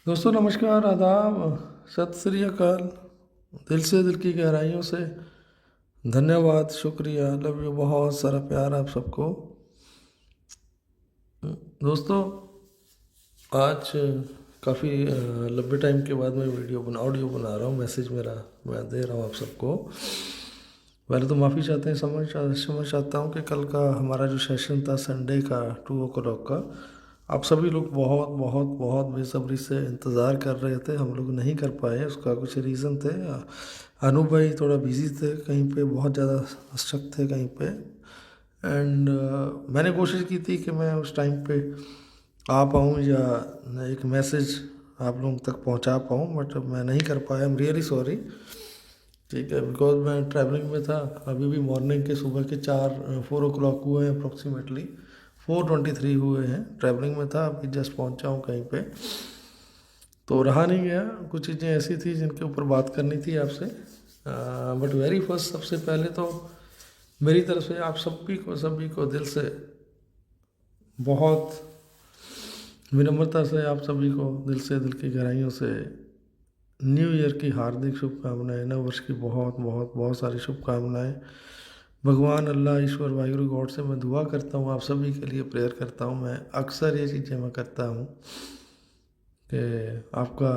दोस्तों नमस्कार, आदाब, सत श्री अकाल। दिल से, दिल की गहराइयों से धन्यवाद, शुक्रिया, लव यू, बहुत सारा प्यार आप सबको। दोस्तों आज काफ़ी लंबे टाइम के बाद मैं ऑडियो बना रहा हूँ। मैसेज मेरा मैं दे रहा हूँ आप सबको। पहले तो माफ़ी चाहते हैं, समझ चाहता हूँ कि कल का हमारा जो सेशन था संडे का 2 o'clock का, आप सभी लोग बहुत बहुत बहुत बेसब्री से इंतज़ार कर रहे थे। हम लोग नहीं कर पाए, उसका कुछ रीज़न थे। अनूप भाई थोड़ा बिजी थे कहीं पे, बहुत ज़्यादा स्ट्रक थे कहीं पे। एंड मैंने कोशिश की थी कि मैं उस टाइम पे आ पाऊँ या एक मैसेज आप लोगों तक पहुंचा पाऊँ, बट मैं नहीं कर पाया। I am really sorry. ठीक है, बिकॉज मैं ट्रैवलिंग में था। अभी भी मॉर्निंग के सुबह के 4 4 o'clock हुए हैं, अप्रोक्सीमेटली 4:23 हुए हैं। ट्रैवलिंग में था, अभी जस्ट पहुंचा हूँ कहीं पे, तो रहा नहीं गया। कुछ चीज़ें ऐसी थी जिनके ऊपर बात करनी थी आपसे। बट वेरी फर्स्ट, सबसे पहले तो मेरी तरफ से आप सभी को दिल से बहुत विनम्रता से, आप सभी को दिल से, दिल की गहराइयों से न्यू ईयर की हार्दिक शुभकामनाएं, नव वर्ष की बहुत बहुत बहुत सारी शुभकामनाएं। भगवान अल्लाह, ईश्वर, वाहिगुरु गॉड से मैं दुआ करता हूँ, आप सभी के लिए प्रेयर करता हूँ। मैं अक्सर ये चीज़ें मैं करता हूँ कि आपका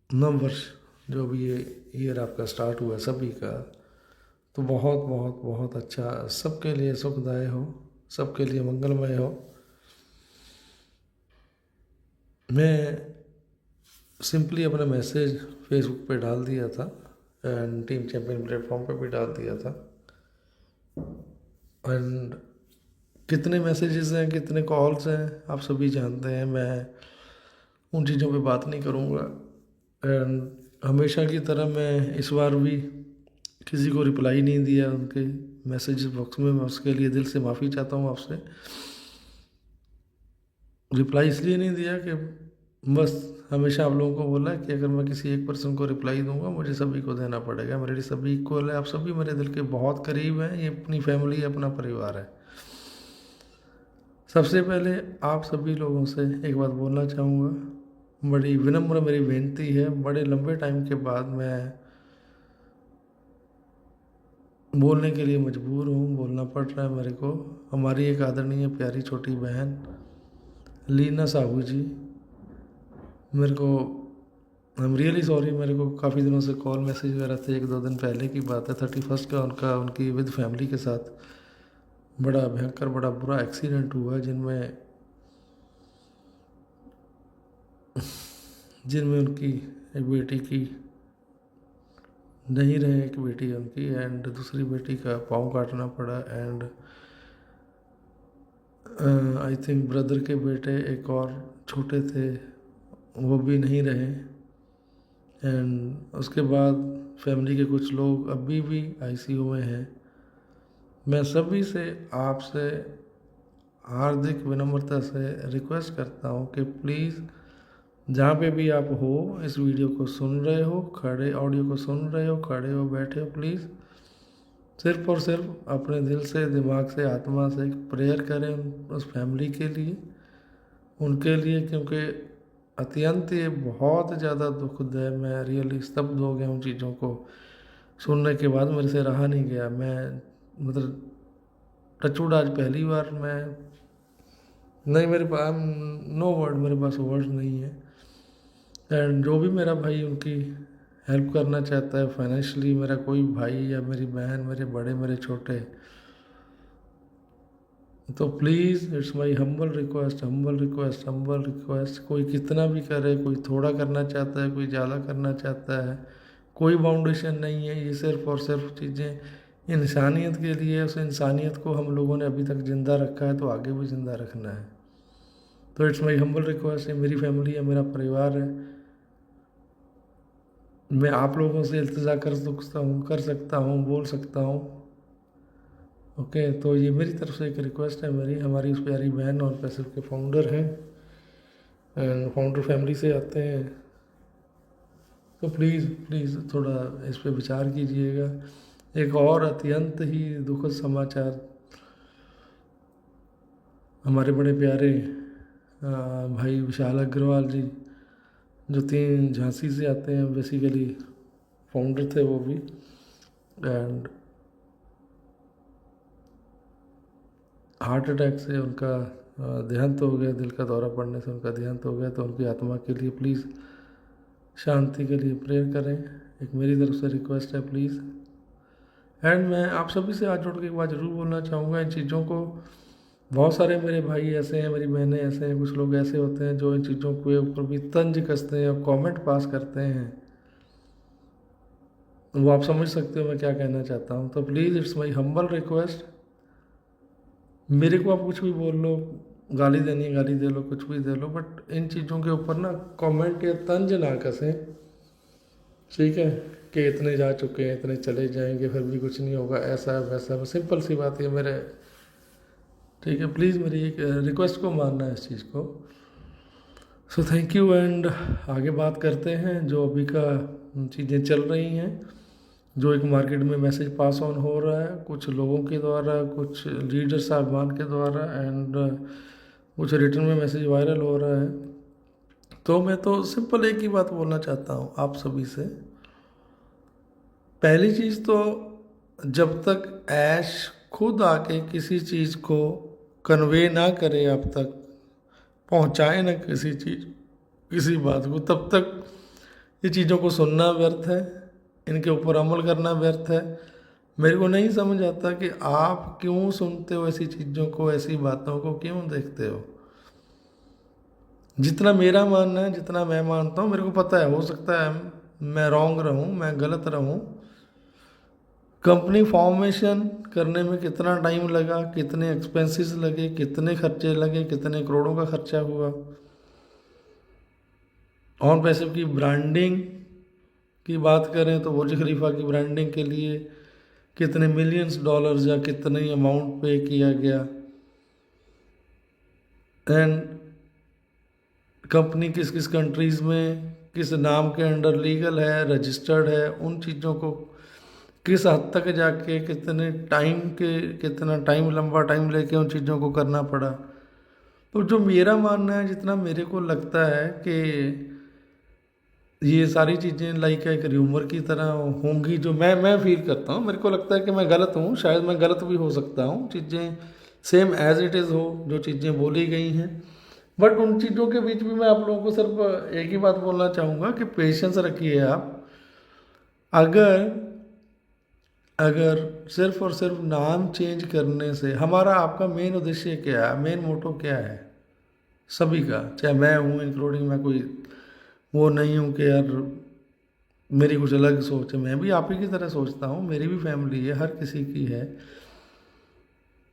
नव वर्ष जो भी ये ईयर आपका स्टार्ट हुआ सभी का, तो बहुत बहुत बहुत अच्छा, सबके लिए सुखदायक हो, सबके लिए मंगलमय हो। मैं सिंपली अपना मैसेज फेसबुक पे डाल दिया था एंड टीम चैंपियन प्लेटफॉर्म पे भी डाल दिया था। एंड कितने मैसेजेस हैं, कितने कॉल्स हैं, आप सभी जानते हैं। मैं उन चीज़ों पे बात नहीं करूँगा। एंड हमेशा की तरह मैं इस बार भी किसी को रिप्लाई नहीं दिया उनके मैसेज बॉक्स में। मैं उसके लिए दिल से माफ़ी चाहता हूँ आपसे। रिप्लाई इसलिए नहीं दिया कि बस हमेशा आप लोगों को बोला कि अगर मैं किसी एक पर्सन को रिप्लाई दूंगा मुझे सभी को देना पड़ेगा। मेरे लिए सभी इक्वल है, आप सभी मेरे दिल के बहुत करीब हैं, ये अपनी फैमिली, अपना परिवार है। सबसे पहले आप सभी लोगों से एक बात बोलना चाहूँगा, बड़ी विनम्र मेरी बेनती है। बड़े लंबे टाइम के बाद मैं बोलने के लिए मजबूर हूँ, बोलना पड़ रहा है मेरे को। हमारी एक आदरणीय प्यारी छोटी बहन लीना साहू जी, मेरे को आई एम रियली सॉरी, मेरे को काफ़ी दिनों से कॉल मैसेज वगैरह थे। 1 2 दिन पहले की बात है, 31st का उनकी विद फैमिली के साथ बड़ा भयंकर, बड़ा बुरा एक्सीडेंट हुआ, जिनमें उनकी एक बेटी की नहीं रहे, एक बेटी है उनकी, एंड दूसरी बेटी का पाँव काटना पड़ा। एंड आई थिंक ब्रदर के बेटे एक और छोटे थे, वो भी नहीं रहे। एंड उसके बाद फैमिली के कुछ लोग अभी भी आईसीयू में हैं। मैं सभी से, आपसे हार्दिक विनम्रता से रिक्वेस्ट करता हूँ कि प्लीज़ जहाँ पे भी आप हो, इस वीडियो को सुन रहे हो, खड़े ऑडियो को सुन रहे हो, खड़े हो, बैठे हो, प्लीज़ सिर्फ और सिर्फ अपने दिल से, दिमाग से, आत्मा से एक प्रेयर करें उस फैमिली के लिए, उनके लिए, क्योंकि अत्यंत ये बहुत ज़्यादा दुखद है। मैं रियली स्तब्ध हो गया उन चीज़ों को सुनने के बाद, मेरे से रहा नहीं गया। मैं मतलब टचवुड आज पहली बार मैं, नहीं मेरे पास नो वर्ड, मेरे पास वर्ड नहीं है। एंड जो भी मेरा भाई उनकी हेल्प करना चाहता है फाइनेंशियली, मेरा कोई भाई या मेरी बहन, मेरे बड़े, मेरे छोटे, तो please it's my humble request, humble request, humble request. कोई कितना भी करे, कोई थोड़ा करना चाहता है, कोई ज़्यादा करना चाहता है, कोई बाउंडेशन नहीं है। ये सिर्फ और सिर्फ चीज़ें इंसानियत के लिए। उस इंसानियत को हम लोगों ने अभी तक ज़िंदा रखा है, तो आगे भी ज़िंदा रखना है। तो इट्स माई हम्बल रिक्वेस्ट, ये मेरी फैमिली है, मेरा परिवार है। मैं आप लोगों से इल्तिजा कर सकता हूँ, बोल सकता हूँ। ओके, तो ये मेरी तरफ से एक रिक्वेस्ट है मेरी, हमारी उस प्यारी बहन और पैसिव के फाउंडर हैं एंड फाउंडर फैमिली से आते हैं, तो प्लीज़ प्लीज़ थोड़ा इस पे विचार कीजिएगा। एक और अत्यंत ही दुखद समाचार, हमारे बड़े प्यारे भाई विशाल अग्रवाल जी जो 3 झांसी से आते हैं, बेसिकली फाउंडर थे वो भी, एंड हार्ट अटैक से उनका देहांत हो गया, दिल का दौरा पड़ने से उनका देहांत हो गया। तो उनकी आत्मा के लिए प्लीज़ शांति के लिए प्रेयर करें, एक मेरी तरफ से रिक्वेस्ट है प्लीज़। एंड मैं आप सभी से हाथ जोड़ के एक बात ज़रूर बोलना चाहूँगा, इन चीज़ों को बहुत सारे मेरे भाई ऐसे हैं, मेरी बहनें ऐसे हैं, कुछ लोग ऐसे होते हैं जो इन चीज़ों के ऊपर भी तंज कसते हैं और कमेंट पास करते हैं। वो आप समझ सकते हो मैं क्या कहना चाहता हूँ। तो please it's my humble request, मेरे को आप कुछ भी बोल लो, गाली देनी है गाली दे लो, कुछ भी दे लो, बट इन चीज़ों के ऊपर ना कमेंट या तंज ना कसें, ठीक है, कि इतने जा चुके हैं, इतने चले जाएंगे, फिर भी कुछ नहीं होगा, ऐसा है वैसा है। सिंपल सी बात है मेरे, ठीक है, प्लीज़ मेरी एक रिक्वेस्ट को मानना है इस चीज़ को। So thank you. एंड आगे बात करते हैं जो अभी का चीज़ें चल रही हैं, जो एक मार्केट में मैसेज पास ऑन हो रहा है कुछ लोगों के द्वारा, कुछ लीडर साहबान के द्वारा, एंड कुछ रिटर्न में मैसेज वायरल हो रहा है। तो मैं तो सिंपल एक ही बात बोलना चाहता हूँ आप सभी से। पहली चीज़ तो जब तक ऐश खुद आके किसी चीज़ को कन्वे ना करे, आप तक पहुँचाए ना किसी बात को, तब तक ये चीज़ों को सुनना व्यर्थ है, इनके ऊपर अमल करना व्यर्थ है। मेरे को नहीं समझ आता कि आप क्यों सुनते हो ऐसी चीज़ों को, ऐसी बातों को क्यों देखते हो। जितना मेरा मानना है, जितना मैं मानता हूँ, मेरे को पता है, हो सकता है मैं रॉन्ग रहूँ, मैं गलत रहूँ। कंपनी फॉर्मेशन करने में कितना टाइम लगा, कितने एक्सपेंसेस लगे, कितने खर्चे लगे, कितने करोड़ों का खर्चा हुआ। ऑन पैसिव की ब्रांडिंग की बात करें तो बुर्ज खलीफा की ब्रांडिंग के लिए कितने मिलियंस डॉलर्स या कितने अमाउंट पे किया गया। एंड कंपनी किस किस कंट्रीज़ में किस नाम के अंडर लीगल है, रजिस्टर्ड है, उन चीज़ों को किस हद तक जाके कितना टाइम लंबा टाइम लेके उन चीज़ों को करना पड़ा। तो जो मेरा मानना है, जितना मेरे को लगता है कि ये सारी चीज़ें लाइक एक र्यूमर की तरह होंगी, जो मैं फील करता हूँ। मेरे को लगता है कि मैं गलत हूँ, शायद मैं गलत भी हो सकता हूँ, चीज़ें सेम एज इट इज़ हो जो चीज़ें बोली गई हैं। बट उन चीज़ों के बीच भी मैं आप लोगों को सिर्फ एक ही बात बोलना चाहूँगा कि पेशेंस रखिए आप। अगर अगर सिर्फ और सिर्फ नाम चेंज करने से हमारा आपका मेन उद्देश्य क्या है, मेन मोटो क्या है सभी का, चाहे मैं हूँ इंक्लूडिंग, मैं कोई वो नहीं हूँ कि यार मेरी कुछ अलग सोच है, मैं भी आप ही की तरह सोचता हूँ, मेरी भी फैमिली है, हर किसी की है।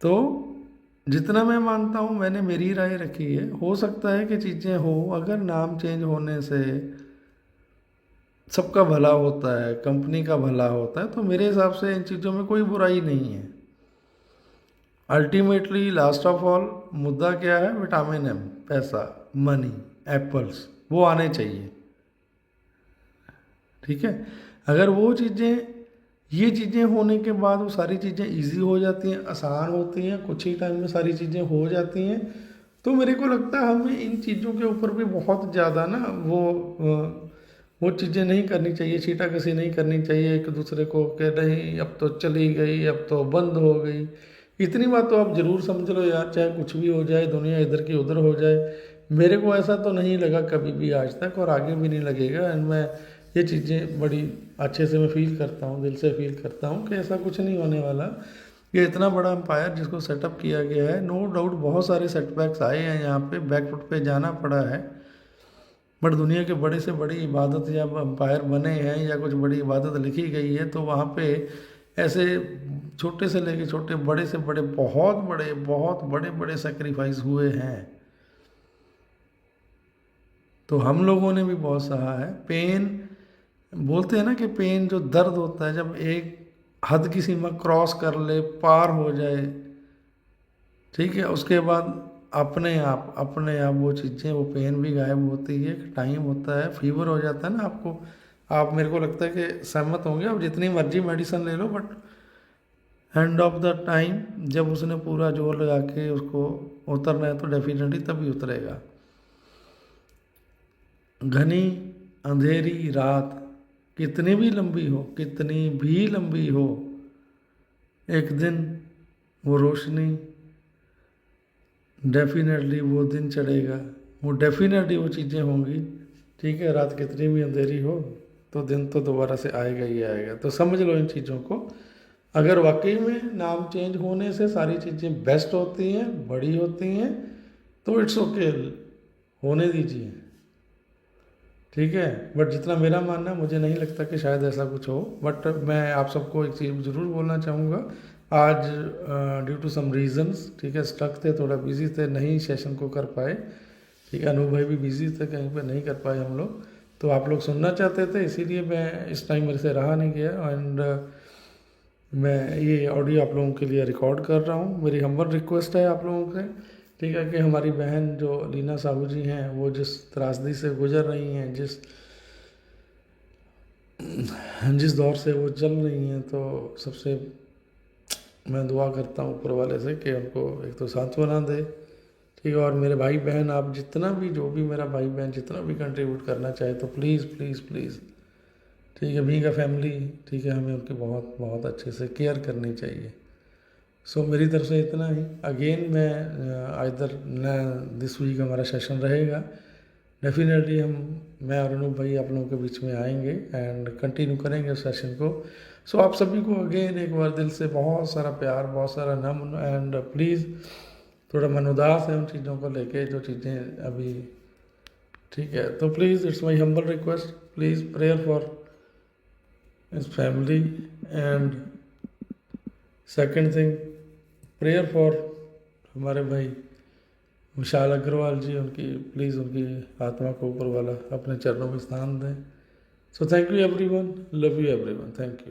तो जितना मैं मानता हूँ मैंने मेरी राय रखी है। हो सकता है कि चीज़ें हो, अगर नाम चेंज होने से सबका भला होता है, कंपनी का भला होता है, तो मेरे हिसाब से इन चीज़ों में कोई बुराई नहीं है। अल्टीमेटली लास्ट ऑफ ऑल मुद्दा क्या है, विटामिन एम, पैसा, मनी, एप्पल्स, वो आने चाहिए, ठीक है। अगर वो चीज़ें, ये चीज़ें होने के बाद वो सारी चीज़ें इजी हो जाती हैं, आसान होती हैं, कुछ ही टाइम में सारी चीज़ें हो जाती हैं। तो मेरे को लगता है हमें इन चीज़ों के ऊपर भी बहुत ज़्यादा ना वो चीज़ें नहीं करनी चाहिए, छीटाकशी नहीं करनी चाहिए एक दूसरे को कि नहीं अब तो चली गई, अब तो बंद हो गई। इतनी बात तो आप ज़रूर समझ लो यार, चाहे कुछ भी हो जाए, दुनिया इधर की उधर हो जाए, मेरे को ऐसा तो नहीं लगा कभी भी आज तक, और आगे भी नहीं लगेगा। एंड मैं ये चीज़ें बड़ी अच्छे से मैं फील करता हूँ, दिल से फील करता हूँ कि ऐसा कुछ नहीं होने वाला। ये इतना बड़ा एम्पायर जिसको सेटअप किया गया है, नो डाउट बहुत सारे सेटबैक्स आए हैं, यहाँ पे बैकफुट पे जाना पड़ा है। बट दुनिया के बड़े से बड़ी इबादत जब एम्पायर बने हैं या कुछ बड़ी इबादत लिखी गई है, तो वहाँ पे ऐसे छोटे से लेके छोटे, बड़े से बड़े, बहुत बड़े बड़े सेक्रीफाइस हुए हैं। तो हम लोगों ने भी बहुत सहा है पेन। बोलते हैं ना कि पेन जो दर्द होता है, जब एक हद की सीमा क्रॉस कर ले, पार हो जाए, ठीक है, उसके बाद अपने आप वो चीज़ें, वो पेन भी गायब होती है। टाइम होता है, फीवर हो जाता है ना आपको, आप, मेरे को लगता है कि सहमत होंगे, आप जितनी मर्जी मेडिसिन ले लो, but end of the time जब उसने पूरा जोर लगा के उसको उतरना है तो डेफिनेटली तभी उतरेगा। घनी अंधेरी रात कितनी भी लंबी हो, कितनी भी लंबी हो, एक दिन वो रोशनी डेफिनेटली वो दिन चढ़ेगा, वो डेफिनेटली वो चीज़ें होंगी। ठीक है, रात कितनी भी अंधेरी हो तो दिन तो दोबारा से आएगा ही आएगा। तो समझ लो इन चीज़ों को। अगर वाकई में नाम चेंज होने से सारी चीज़ें बेस्ट होती हैं, बड़ी होती हैं, तो इट्स ओके, होने दीजिए। ठीक है, बट जितना मेरा मानना है, मुझे नहीं लगता कि शायद ऐसा कुछ हो। बट मैं आप सबको एक चीज़ ज़रूर बोलना चाहूँगा, आज ड्यू टू सम रीजंस, ठीक है, स्टक थे, थोड़ा बिजी थे, नहीं सेशन को कर पाए। ठीक है, अनूप भाई भी बिजी थे, कहीं पे नहीं कर पाए हम लोग। तो आप लोग सुनना चाहते थे, इसीलिए मैं इस टाइम मेरे से रहा नहीं गया। एंड मैं ये ऑडियो आप लोगों के लिए रिकॉर्ड कर रहा हूँ। मेरी हम्बल रिक्वेस्ट है आप लोगों से, ठीक है, कि हमारी बहन जो लीना साहू जी हैं, वो जिस त्रासदी से गुजर रही हैं, जिस दौर से वो चल रही हैं, तो सबसे मैं दुआ करता हूँ ऊपर वाले से कि उनको एक तो सांत्वना दे। ठीक है, और मेरे भाई बहन, आप जितना भी, जो भी मेरा भाई बहन जितना भी कंट्रीब्यूट करना चाहे, तो प्लीज़ प्लीज़ प्लीज़, ठीक है, बीइंग अ फैमिली, ठीक है, हमें उनकी बहुत बहुत अच्छे से केयर करनी चाहिए। सो मेरी तरफ से इतना ही। अगेन मैं आइदर न दिस वीक हमारा सेशन रहेगा, डेफिनेटली मैं और अनूप भाई आप लोगों के बीच में आएंगे एंड कंटिन्यू करेंगे उस सेशन को। सो आप सभी को अगेन एक बार दिल से बहुत सारा प्यार, बहुत सारा नमन। एंड प्लीज़, थोड़ा मन उदास है उन चीज़ों को लेके, जो चीज़ें अभी, ठीक है, तो please it's my humble request, please prayer for इस family. And second thing, prayer for हमारे भाई विशाल अग्रवाल जी, उनकी प्लीज़ उनकी आत्मा को ऊपर वाला अपने चरणों में स्थान दें। So thank you everyone, love you everyone, thank you.